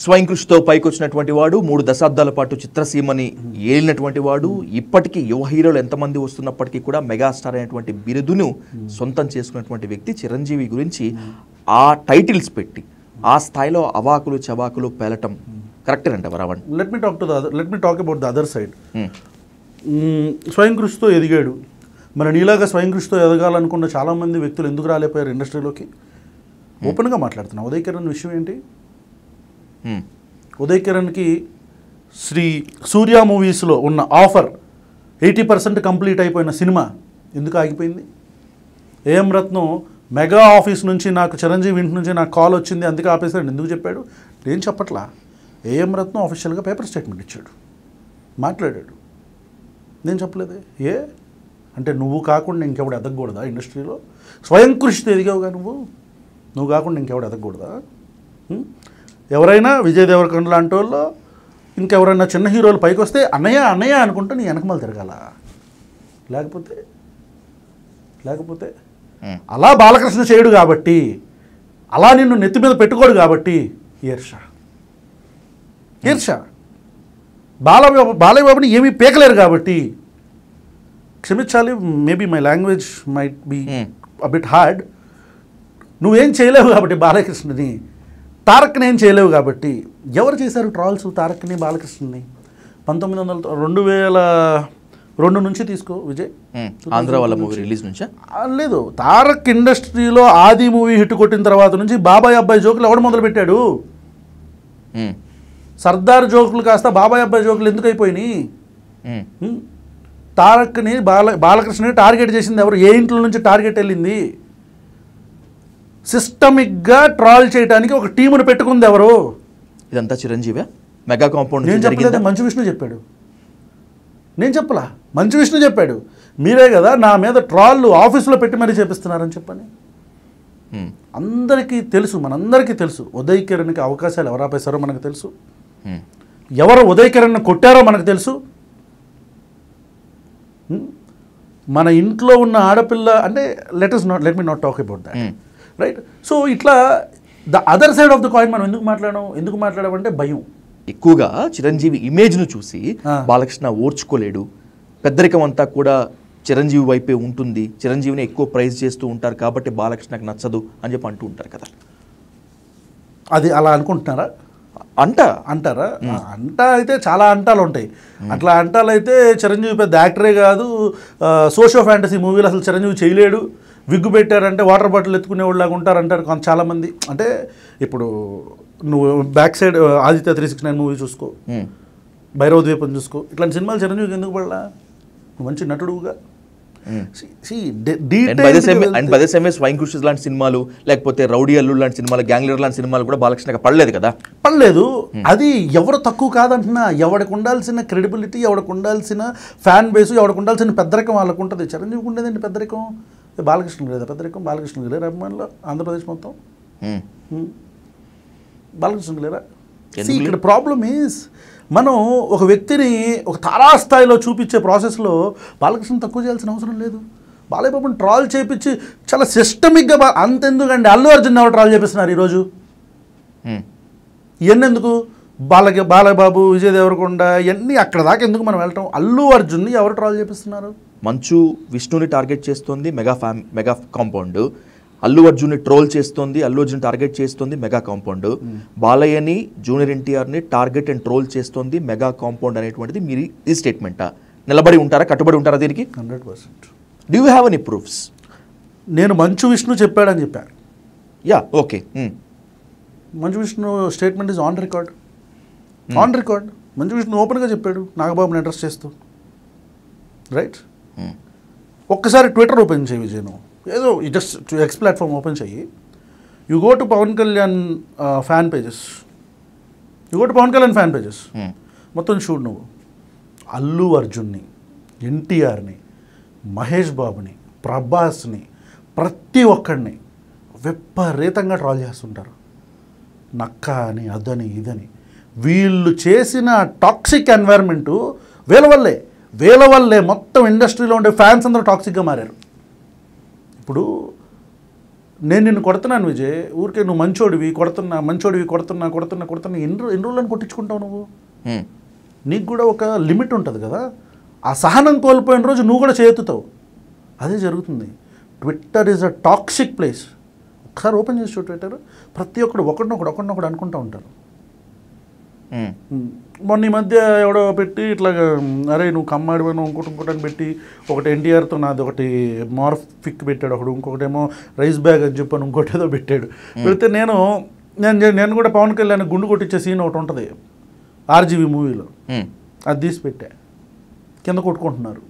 స్వయం కృషితో పైకొచ్చినటువంటి వాడు, 3 దశాబ్దాల పాటు చిత్రసీమని ఏలినటువంటి వాడు, ఇప్పటికీ యువ హీరోలు ఎంతమంది వస్తున్నప్పటికీ కూడా మెగాస్టార్ అయినటువంటి బిరుదును సొంతం చేసుకున్నటువంటి వ్యక్తి చిరంజీవి గురించి ఆ టైటిల్స్ పెట్టి ఆ స్థాయిలో అవాకులు చవాకులు పేలటం కరెక్టేనంట Ravan. Let me talk about the other side. స్వయం కృషితో ఎదిగాడు. మరి నీలాగా స్వయం కృషితో ఎదగాలనుకున్న చాలామంది వ్యక్తులు ఎందుకు రాలేకపోయారు ఇండస్ట్రీలోకి? ఓపెన్గా మాట్లాడుతున్నా. ఉదయ్ కిరణ్ విషయం ఏంటి? ఉదయ్ కిరణ్కి శ్రీ సూర్య మూవీస్లో ఉన్న ఆఫర్ 80% కంప్లీట్ అయిపోయిన సినిమా ఎందుకు ఆగిపోయింది? ఏఎం రత్నం మెగా ఆఫీస్ నుంచి నాకు చిరంజీవి ఇంటి నుంచి నాకు కాల్ వచ్చింది అందుకే ఆపేశాడు ఎందుకు చెప్పాడు? నేను చెప్పట్లా. ఏఎం రత్నం ఆఫీషియల్గా పేపర్ స్టేట్మెంట్ ఇచ్చాడు, మాట్లాడాడు. నేను చెప్పలేదే. అంటే నువ్వు కాకుండా ఇంకెవడు ఎదగకూడదా ఇండస్ట్రీలో? స్వయం కృషితో ఎదిగావుగా నువ్వు కాకుండా ఇంకెవడు ఎదగకూడదా? ఎవరైనా విజయ్ దేవరకొండ లాంటి వాళ్ళు ఇంకెవరైనా చిన్న హీరోలు పైకి వస్తే అన్నయ్య అన్నయ్య అనుకుంటూ నీ వెనకమాల తిరగాల. లేకపోతే అలా బాలకృష్ణ చేయడు కాబట్టి, అలా నిన్ను నెత్తి మీద పెట్టుకోడు కాబట్టి ఈర్ష బాలయ్యబాబుని ఏమీ పీకలేరు కాబట్టి. క్షమించాలి, maybe my language might be a bit hard. నువ్వేం చేయలేవు కాబట్టి బాలకృష్ణని, తారక్ని ఏం చేయలేవు కాబట్టి. ఎవరు చేశారు ట్రాల్స్ తారక్ని బాలకృష్ణని? 2002 నుంచి తీసుకో విజయ్, ఆంధ్ర వాళ్ళ మూవీ రిలీజ్ నుంచా? లేదు, తారక్ ఇండస్ట్రీలో ఆది మూవీ హిట్ కొట్టిన తర్వాత నుంచి బాబాయ్ అబ్బాయి జోకులు ఎవడు మొదలుపెట్టాడు? సర్దార్ జోకులు కాస్త బాబాయ్ అబ్బాయి జోకులు ఎందుకు అయిపోయినాయి? తారక్ని బాలకృష్ణని టార్గెట్ చేసింది ఎవరు? ఏ ఇంట్లో నుంచి టార్గెట్ వెళ్ళింది? సిస్టమిక్గా ట్రాల్ చేయడానికి ఒక టీమును పెట్టుకుంది ఎవరు? ఇదంతా చిరంజీవి మెగా కాంపౌండ్. నేను చెప్పలేదు, మంచు విష్ణు చెప్పాడు. నేను చెప్పలా, మంచు విష్ణు చెప్పాడు. మీరే కదా నా మీద ట్రాల్ ఆఫీసులో పెట్టి మరీ చేపిస్తున్నారని చెప్పని. అందరికీ తెలుసు, మనందరికీ తెలుసు ఉదయ్ కిరణ్కి అవకాశాలు ఎవరు ఆపేశారో మనకు తెలుసు, ఎవరు ఉదయ్ కిరణ్ని కొట్టారో మనకు తెలుసు. మన ఇంట్లో ఉన్న ఆడపిల్ల అంటే let me not talk about that, right? So ఇట్లా the other side of the coin మనం ఎందుకు మాట్లాడామంటే భయం. ఎక్కువగా చిరంజీవి ఇమేజ్ను చూసి బాలకృష్ణ ఓర్చుకోలేడు, పెద్దరికం అంతా కూడా చిరంజీవి వైపే ఉంటుంది, చిరంజీవిని ఎక్కువ ప్రైజ్ చేస్తూ ఉంటారు కాబట్టి బాలకృష్ణకు నచ్చదు అని చెప్పి అంటూ ఉంటారు కదా. అది అలా అనుకుంటున్నారా? అంటారా? అయితే చాలా అంటాలు ఉంటాయి. అట్లా అంటాలు అయితే చిరంజీవి పెద్ద యాక్టరే కాదు, సోషో ఫ్యాంటసీ మూవీలు అసలు చిరంజీవి చేయలేడు, విగ్గు పెట్టారంటే వాటర్ బాటిల్ ఎత్తుకునేవాళ్ళలాగా ఉంటారంటారు చాలామంది. అంటే ఇప్పుడు నువ్వు బ్యాక్ సైడ్ ఆదిత్య 369 మూవీ చూసుకో, భైరవ ద్వీపం చూసుకో, ఇట్లాంటి సినిమాలు చిరంజీవికి ఎందుకు పడలా? నువ్వు మంచి నటుడుగా. స్వయం కృషి లాంటి సినిమాలు, లేకపోతే రౌడీ అల్లు లాంటి సినిమాలు, గ్యాంగ్ లీడర్ లాంటి సినిమాలు కూడా బాలకృష్ణకి పడలేదు కదా. పడలేదు. అది ఎవరు తక్కువ కాదంటున్నా. ఎవరికి ఉండాల్సిన క్రెడిబిలిటీ, ఎవరికి ఉండాల్సిన ఫ్యాన్ బేసు, ఎవరికి ఉండాల్సిన పెద్దరికం వాళ్ళకు ఉంటుంది. చిరంజీవికి ఉండేదండి పెద్దరికం. బాలకృష్ణ లేదా పెద్దరికం? బాలకృష్ణ లేరా అభిమానులు ఆంధ్రప్రదేశ్ మొత్తం? బాలకృష్ణ లేరా? ఇక్కడ ప్రాబ్లమ్ ఈజ్ మనం ఒక వ్యక్తిని ఒక తారాస్థాయిలో చూపించే ప్రాసెస్లో బాలకృష్ణ తక్కువ చేయాల్సిన అవసరం లేదు. బాలయ్య బాబుని ట్రాల్ చేయించి చాలా సిస్టమిక్గా అంతెందుకండి అల్లు అర్జున్ ఎవరు ట్రాల్ చేపిస్తున్నారు ఈరోజు? ఇవన్నీ ఎందుకు? బాలయ్య బాబు, విజయ్ దేవరకొండ ఇవన్నీ అక్కడ దాకా ఎందుకు మనం వెళ్ళటం? అల్లు అర్జున్ని ఎవరు ట్రాల్ చేపిస్తున్నారు? మంచు విష్ణుని టార్గెట్ చేస్తోంది మెగా కాంపౌండ్, అల్లు అర్జున్ని ట్రోల్ చేస్తోంది, అల్లు అర్జున్ టార్గెట్ చేస్తోంది మెగా కాంపౌండ్, బాలయ్యని జూనియర్ ఎన్టీఆర్ని టార్గెట్ అండ్ ట్రోల్ చేస్తోంది మెగా కాంపౌండ్ అనేటువంటిది మీరు ఈ స్టేట్మెంటా? నిలబడి ఉంటారా, కట్టుబడి ఉంటారా దీనికి? 100%. Do you have any proofs? నేను మంచు విష్ణు చెప్పాడని చెప్పాను. Okay. Manchu Vishnu statement is on record. Manchu Vishnu ఓపెన్గా చెప్పాడు నాగబాబుని అడ్రస్ చేస్తూ, రైట్? ఒక్కసారి ట్విట్టర్ ఓపెన్ చేయి విజయ్, ఏదో జస్ట్ ఎక్స్ ప్లాట్ఫామ్ ఓపెన్ చెయ్యి. You go to Pavan Kalyan fan pages, మొత్తం చూడు నువ్వు. అల్లు అర్జున్ని, ఎన్టీఆర్ని, మహేష్ బాబుని, ప్రభాస్ని, ప్రతి ఒక్కడిని విపరీతంగా ట్రాల్ చేస్తుంటారు. నక్క అని, అదని, ఇదని. వీళ్ళు చేసిన టాక్సిక్ ఎన్వైర్న్మెంటు వీళ్ళ వల్లే మొత్తం ఇండస్ట్రీలో ఉండే ఫ్యాన్స్ అందరూ టాక్సిక్గా మారారు. ఇప్పుడు నేను నిన్ను కొడుతున్నాను విజయ్, ఊరికే నువ్వు మంచోడివి కొడుతున్నా ఎన్ని రోజులను కొట్టించుకుంటావు నువ్వు? నీకు కూడా ఒక లిమిట్ ఉంటుంది కదా. ఆ సహనం కోల్పోయిన రోజు నువ్వు కూడా చేతుతావు. అదే జరుగుతుంది. Twitter is a toxic place. ఒకసారి ఓపెన్ చేసి చూడు ట్విట్టర్, ప్రతి ఒక్కడు ఒకడినొకడు అనుకుంటూ ఉంటారు. మొన్న ఈ మధ్య ఎవడో పెట్టి ఇట్లాగా, అరే నువ్వు కమ్మాడిపోయినా ఇంకోటి అని పెట్టి, ఒకటి ఎన్టీఆర్తో నాది ఒకటి మార్ఫిక్ పెట్టాడు ఒకడు, ఇంకొకటేమో రైస్ బ్యాగ్ అని చెప్పని ఇంకోటి ఏదో పెట్టాడు. పెడితే నేను కూడా పవన్ కళ్యాణ్ గుండు కొట్టించే సీన్ ఒకటి ఉంటుంది ఆర్జీవీ మూవీలో, అది తీసి పెట్టా. కింద కొట్టుకుంటున్నారు.